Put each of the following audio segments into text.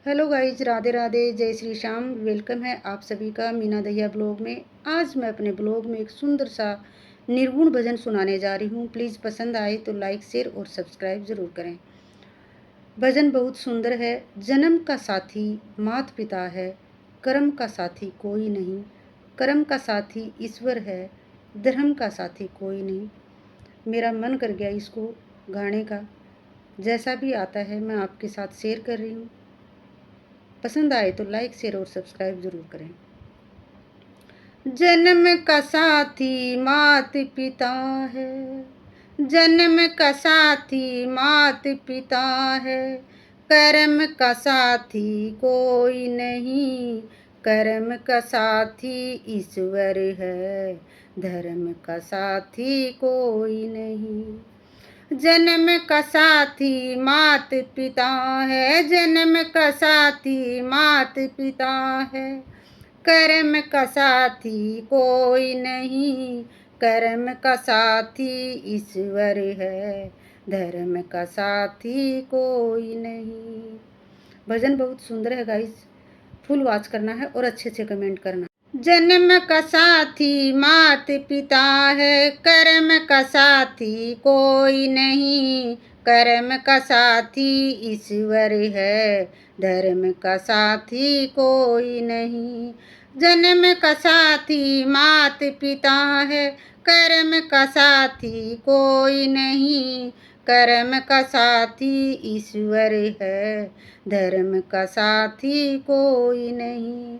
Hello guys, Radhe Radhe, जय Shri Shyam. Welcome है आप सभी का मीना दहिया ब्लॉग में। आज मैं अपने ब्लॉग में एक सुंदर सा निर्गुण भजन सुनाने जा रही हूँ। प्लीज़ पसंद आए तो लाइक शेयर और सब्सक्राइब ज़रूर करें। भजन बहुत सुंदर है। जन्म का साथी मात पिता है, कर्म का साथी कोई नहीं। कर्म का साथी ईश्वर है, धर्म का साथी कोई नहीं। मेरा मन कर गया इसको गाने का। जैसा भी आता है मैं आपके साथ शेयर कर रही हूँ। पसंद आए तो लाइक शेयर और सब्सक्राइब जरूर करें। जन्म का साथी मात पिता है, जन्म का साथी मात पिता है। कर्म का साथी कोई नहीं, कर्म का साथी ईश्वर है, धर्म का साथी कोई नहीं। जन्म का साथी मात पिता है, जन्म का साथी मात पिता है। कर्म का साथी कोई नहीं, कर्म का साथी ईश्वर है, धर्म का साथी कोई नहीं। भजन बहुत सुंदर है गाइस, फुल वॉच करना है और अच्छे से कमेंट करना। जन्म का साथी मात पिता है, कर्म का साथी कोई नहीं। कर्म का साथी ईश्वर है, धर्म का साथी कोई नहीं। जन्म का साथी मात पिता है, कर्म का साथी कोई नहीं। कर्म का साथी ईश्वर है, धर्म का साथी कोई नहीं।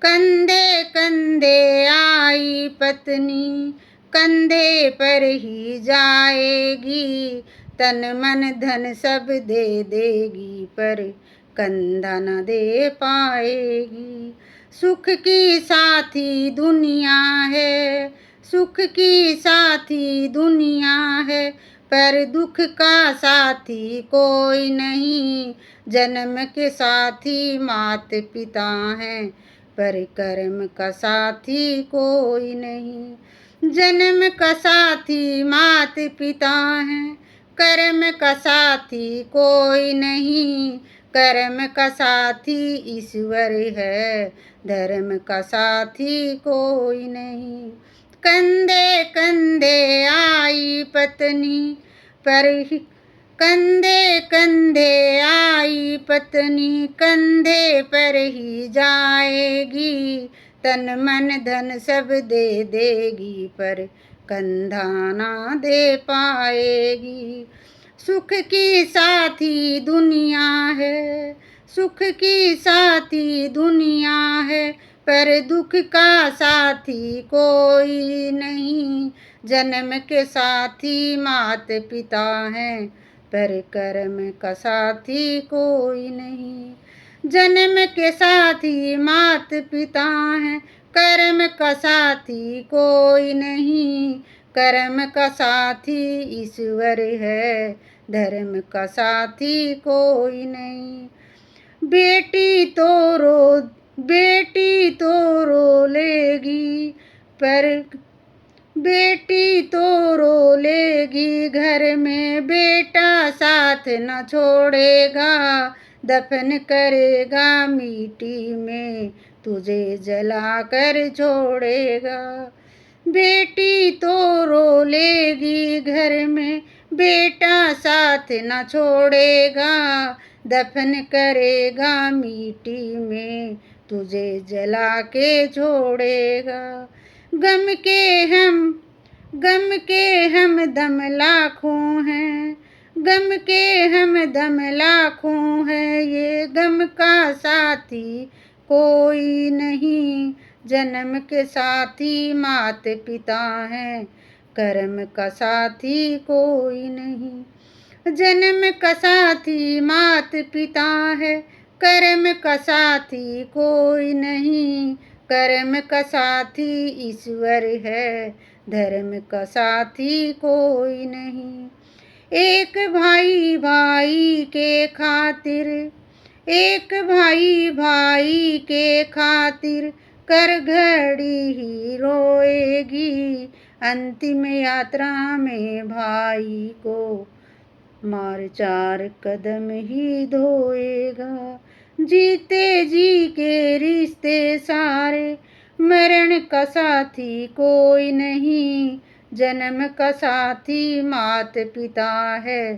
कंधे कंधे आई पत्नी, कंधे पर ही जाएगी। तन मन धन सब दे देगी, पर कंधा न दे पाएगी। सुख की साथी दुनिया है, सुख की साथी दुनिया है, पर दुख का साथी कोई नहीं। जन्म के साथी मात पिता हैं, पर कर्म का साथी कोई नहीं। जन्म का साथी मात पिता हैं, कर्म का साथी कोई नहीं। कर्म का साथी ईश्वर है, धर्म का साथी कोई नहीं। कंधे कंधे आई पत्नी, पर कंधे कंधे आई पत्नी, कंधे पर ही जाएगी। तन मन धन सब दे देगी, पर कंधा ना दे पाएगी। सुख की साथी दुनिया है, सुख की साथी दुनिया है, पर दुख का साथी कोई नहीं। जन्म के साथी मात पिता हैं, पर कर्म का साथी कोई नहीं। जन्म के साथी मात पिता हैं, कर्म का साथी कोई नहीं। कर्म का साथी ईश्वर है, धर्म का साथी कोई नहीं। बेटी तो रो बेटी तो रो लेगी, पर बेटी तो रो लेगी। घर में बेटा साथ न छोड़ेगा, दफन करेगा मिट्टी में, तुझे जला कर छोड़ेगा। बेटी तो रो लेगी, घर में बेटा साथ न छोड़ेगा, दफन करेगा मिट्टी में, तुझे जला के छोड़ेगा। गम के हम दम लाखों हैं, गम के हम दम लाखों हैं। ये गम का साथी कोई नहीं। जन्म के साथी मात पिता हैं, कर्म का साथी कोई नहीं। जन्म का साथी मात पिता है, कर्म का साथी कोई नहीं। कर्म का साथी ईश्वर है, धर्म का साथी कोई नहीं। एक भाई भाई के खातिर, एक भाई भाई के खातिर, कर घड़ी ही रोएगी। अंतिम यात्रा में भाई को मार चार कदम ही धोएगा। जीते जी के रिश्ते सारे, मरण का साथी कोई नहीं। जन्म का साथी मात पिता है,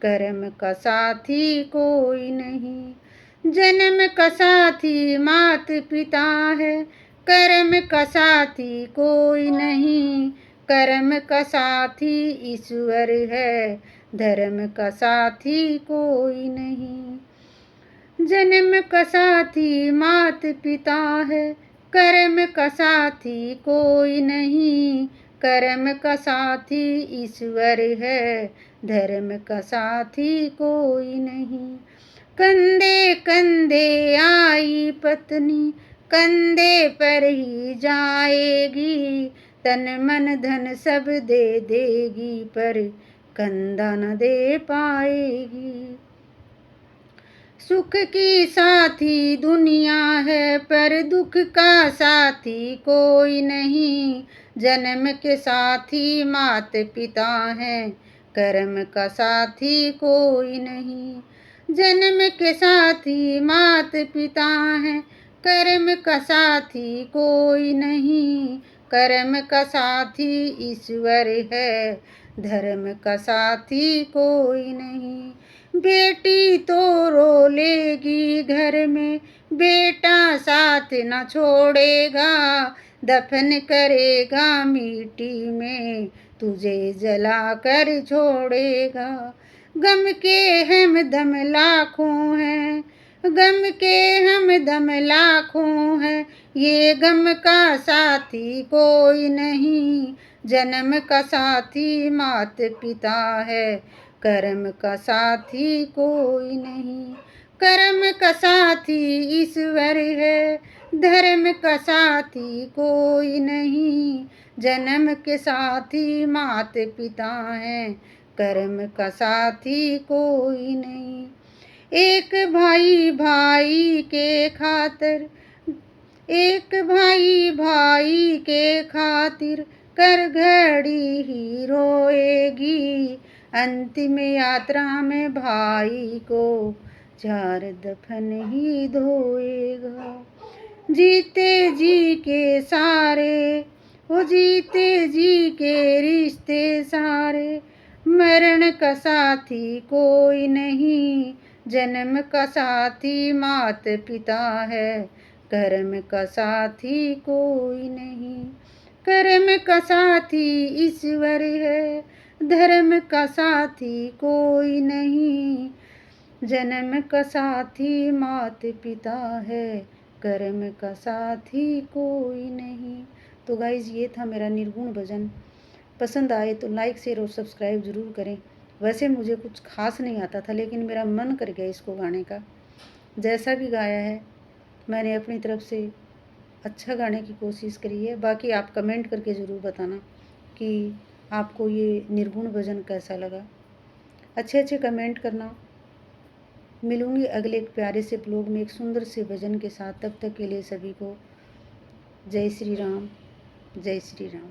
कर्म का साथी कोई नहीं। जन्म का साथी मात पिता है, कर्म का साथी कोई नहीं। कर्म का साथी ईश्वर है, धर्म का साथी कोई नहीं। जन्म का साथी मात पिता है, कर्म का साथी कोई नहीं। कर्म का साथी ईश्वर है, धर्म का साथी कोई नहीं। कंधे कंधे आई पत्नी, कंधे पर ही जाएगी। तन मन धन सब दे देगी, पर कंधा न दे पाएगी। सुख की साथी दुनिया है, पर दुख का साथी कोई नहीं। जन्म के साथी मात पिता हैं, कर्म का साथी कोई नहीं। जन्म के साथी मात पिता हैं, कर्म का साथी कोई नहीं। कर्म का साथी ईश्वर है, धर्म का साथी कोई नहीं। बेटी तो रो लेगी घर में, बेटा साथ न छोड़ेगा। दफन करेगा मिट्टी में, तुझे जला कर छोड़ेगा। गम के हमदम लाखों हैं, गम के हमदम लाखों हैं। ये गम का साथी कोई नहीं। जन्म का साथी मात पिता है, कर्म का साथी कोई नहीं। कर्म का साथी ईश्वर है, धर्म का साथी कोई नहीं। जन्म के साथी मात पिता हैं, कर्म का साथी कोई नहीं। एक भाई भाई के खातिर, एक भाई भाई के खातिर कर घड़ी ही रोएगी। अंतिम यात्रा में भाई को चार दफन ही धोएगा। जीते जी के सारे, वो जीते जी के रिश्ते सारे, मरण का साथी कोई नहीं। जन्म का साथी मात पिता है, कर्म का साथी कोई नहीं। कर्म का साथी ईश्वर है, धर्म का साथी कोई नहीं। जन्म का साथी मात पिता है, कर्म का साथी कोई नहीं। तो गाइज ये था मेरा निर्गुण भजन। पसंद आए तो लाइक शेयर और सब्सक्राइब ज़रूर करें। वैसे मुझे कुछ खास नहीं आता था, लेकिन मेरा मन कर गया इसको गाने का। जैसा भी गाया है मैंने अपनी तरफ से अच्छा गाने की कोशिश करी है। बाकी आप कमेंट करके ज़रूर बताना कि आपको ये निर्गुण भजन कैसा लगा। अच्छे अच्छे कमेंट करना। मिलूँगी अगले एक प्यारे से ब्लॉग में एक सुंदर से भजन के साथ। तब तक के लिए सभी को जय श्री राम, जय श्री राम।